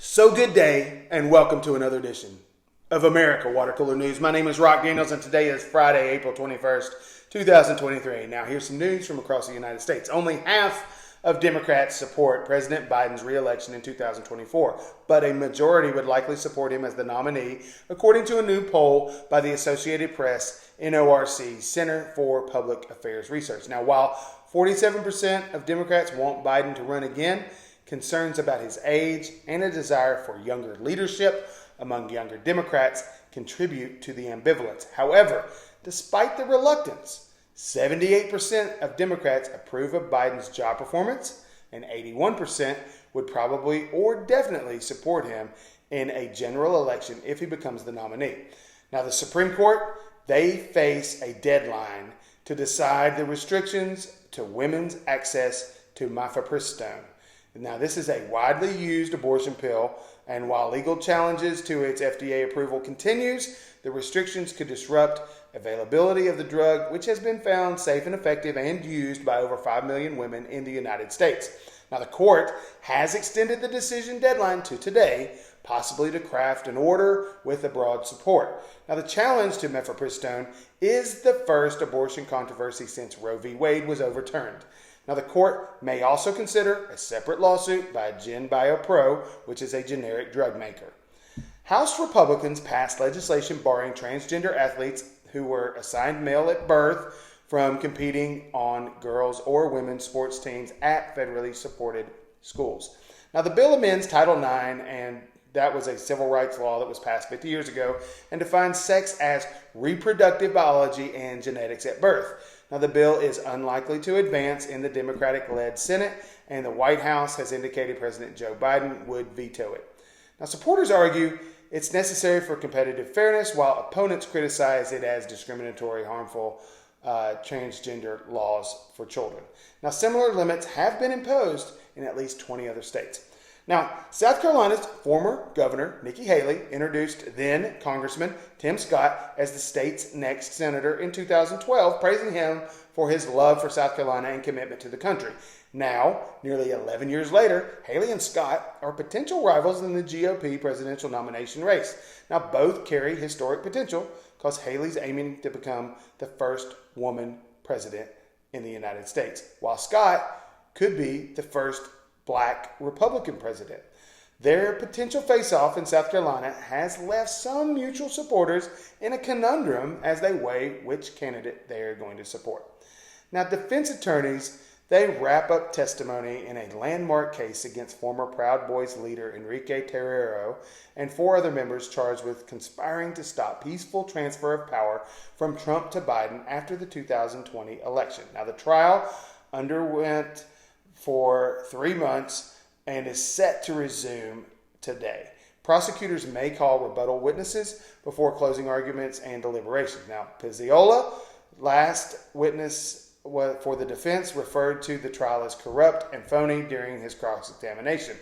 So good day, and welcome to another edition of America Water Cooler News. My name is Rock Daniels, and today is Friday, April 21st, 2023. Now, here's some news from across the United States. Only half of Democrats support President Biden's reelection in 2024, but a majority would likely support him as the nominee, according to a new poll by the Associated Press NORC Center for Public Affairs Research. Now, while 47% of Democrats want Biden to run again, concerns about his age and a desire for younger leadership among younger Democrats contribute to the ambivalence. However, despite the reluctance, 78% of Democrats approve of Biden's job performance, and 81% would probably or definitely support him in a general election if he becomes the nominee. Now, the Supreme Court, they face a deadline to decide the restrictions to women's access to mifepristone. Now, this is a widely used abortion pill, and while legal challenges to its FDA approval continues, the restrictions could disrupt availability of the drug, which has been found safe and effective and used by over 5 million women in the United States. Now, the court has extended the decision deadline to today, possibly to craft an order with a broad support. Now, the challenge to mifepristone is the first abortion controversy since Roe v. Wade was overturned. Now, the court may also consider a separate lawsuit by GenBioPro, which is a generic drug maker. House Republicans passed legislation barring transgender athletes who were assigned male at birth from competing on girls' or women's sports teams at federally supported schools. Now, the bill amends Title IX, and that was a civil rights law that was passed 50 years ago, and defines sex as reproductive biology and genetics at birth. Now, the bill is unlikely to advance in the Democratic-led Senate, and the White House has indicated President Joe Biden would veto it. Now, supporters argue it's necessary for competitive fairness, while opponents criticize it as discriminatory, harmful transgender laws for children. Now, similar limits have been imposed in at least 20 other states. Now, South Carolina's former governor, Nikki Haley, introduced then Congressman Tim Scott as the state's next senator in 2012, praising him for his love for South Carolina and commitment to the country. Now, nearly 11 years later, Haley and Scott are potential rivals in the GOP presidential nomination race. Now, both carry historic potential because Haley's aiming to become the first woman president in the United States, while Scott could be the first Black Republican president. Their potential face-off in South Carolina has left some mutual supporters in a conundrum as they weigh which candidate they are going to support. Now, defense attorneys, they wrap up testimony in a landmark case against former Proud Boys leader Enrique Terrero and 4 other members charged with conspiring to stop peaceful transfer of power from Trump to Biden after the 2020 election. Now, the trial underwent for 3 months and is set to resume today. Prosecutors may call rebuttal witnesses before closing arguments and deliberations. Now, Pizziola, last witness for the defense, referred to the trial as corrupt and phony during his cross-examination.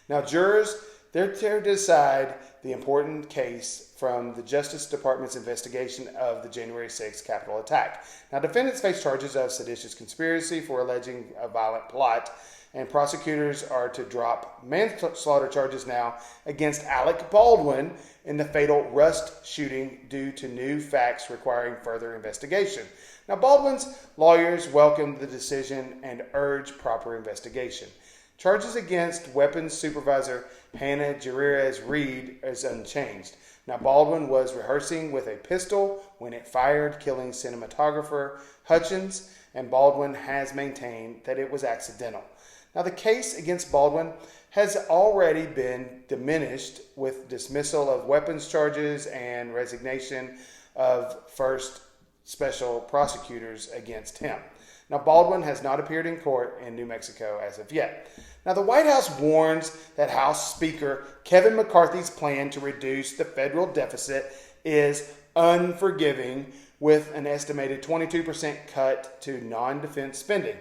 Now, jurors, they're to decide the important case from the Justice Department's investigation of the January 6th Capitol attack. Now, defendants face charges of seditious conspiracy for alleging a violent plot, and prosecutors are to drop manslaughter charges now against Alec Baldwin in the fatal Rust shooting due to new facts requiring further investigation. Now, Baldwin's lawyers welcomed the decision and urged proper investigation. Charges against weapons supervisor Hannah Jerez-Reed is unchanged. Now, Baldwin was rehearsing with a pistol when it fired, killing cinematographer Hutchins, and Baldwin has maintained that it was accidental. Now, the case against Baldwin has already been diminished with dismissal of weapons charges and resignation of first special prosecutors against him. Now, Baldwin has not appeared in court in New Mexico as of yet. Now, the White House warns that House Speaker Kevin McCarthy's plan to reduce the federal deficit is unforgiving, with an estimated 22% cut to non-defense spending.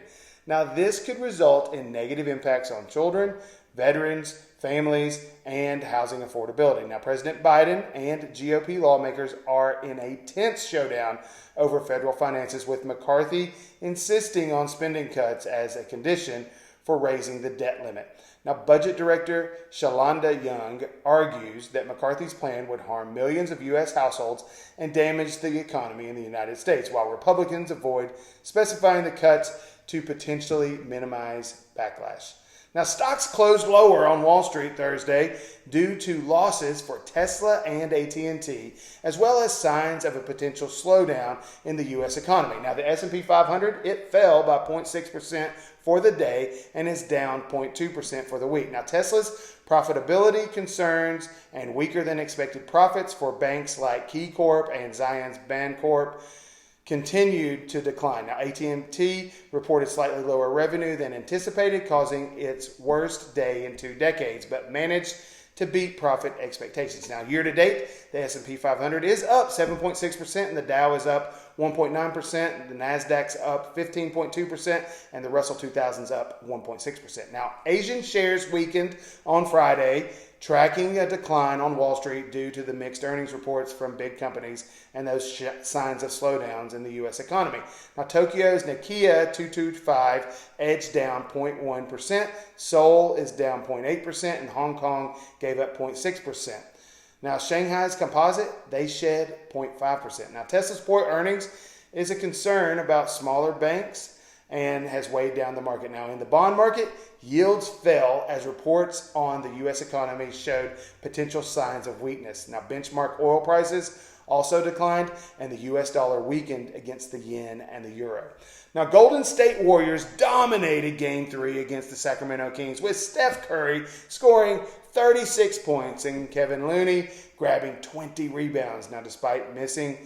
Now, this could result in negative impacts on children, veterans, families, and housing affordability. Now, President Biden and GOP lawmakers are in a tense showdown over federal finances, with McCarthy insisting on spending cuts as a condition for raising the debt limit. Now, Budget Director Shalonda Young argues that McCarthy's plan would harm millions of U.S. households and damage the economy in the United States, while Republicans avoid specifying the cuts to potentially minimize backlash. Now, stocks closed lower on Wall Street Thursday due to losses for Tesla and AT&T, as well as signs of a potential slowdown in the U.S. economy. Now, the S&P 500, it fell by 0.6% for the day and is down 0.2% for the week. Now, Tesla's profitability concerns and weaker than expected profits for banks like KeyCorp and Zions Bancorp continued to decline. Now, AT&T reported slightly lower revenue than anticipated, causing its worst day in 2 decades, but managed to beat profit expectations. Now, year to date, the S&P 500 is up 7.6%, and the Dow is up 1.9%, the Nasdaq's up 15.2%, and the Russell 2000's up 1.6%. Now, Asian shares weakened on Friday, tracking a decline on Wall Street due to the mixed earnings reports from big companies and those signs of slowdowns in the U.S. economy. Now, Tokyo's Nikkei 225 edged down 0.1%, Seoul is down 0.8%, and Hong Kong gave up 0.6%. Now, Shanghai's composite, they shed 0.5%. Now, Tesla's poor earnings is a concern about smaller banks and has weighed down the market. Now, in the bond market, yields fell as reports on the U.S. economy showed potential signs of weakness. Now, benchmark oil prices also declined, and the U.S. dollar weakened against the yen and the euro. Now, Golden State Warriors dominated Game 3 against the Sacramento Kings, with Steph Curry scoring 36 points and Kevin Looney grabbing 20 rebounds. Now, despite missing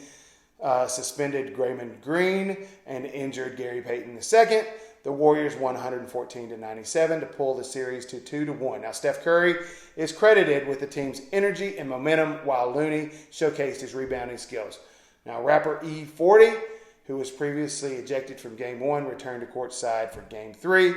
suspended Draymond Green and injured Gary Payton II, the Warriors won 114-97 to pull the series to 2-1. Now, Steph Curry is credited with the team's energy and momentum, while Looney showcased his rebounding skills. Now, rapper E40, who was previously ejected from Game 1, returned to courtside for Game 3.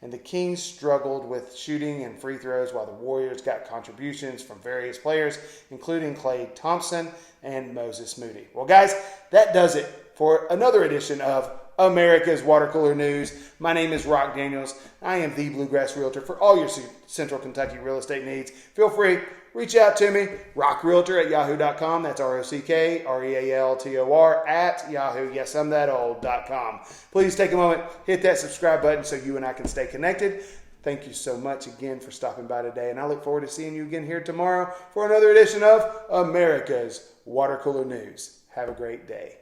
And the Kings struggled with shooting and free throws, while the Warriors got contributions from various players, including Klay Thompson and Moses Moody. Well, guys, that does it for another edition of America's Water Cooler News. My name is Rock Daniels. I am the Bluegrass Realtor for all your Central Kentucky real estate needs. Feel free, reach out to me, rockrealtor@yahoo.com. That's ROCKREALTOR at Yahoo. Yes, I'm that old.com. Please take a moment, hit that subscribe button so you and I can stay connected. Thank you so much again for stopping by today, and I look forward to seeing you again here tomorrow for another edition of America's Water Cooler News. Have a great day.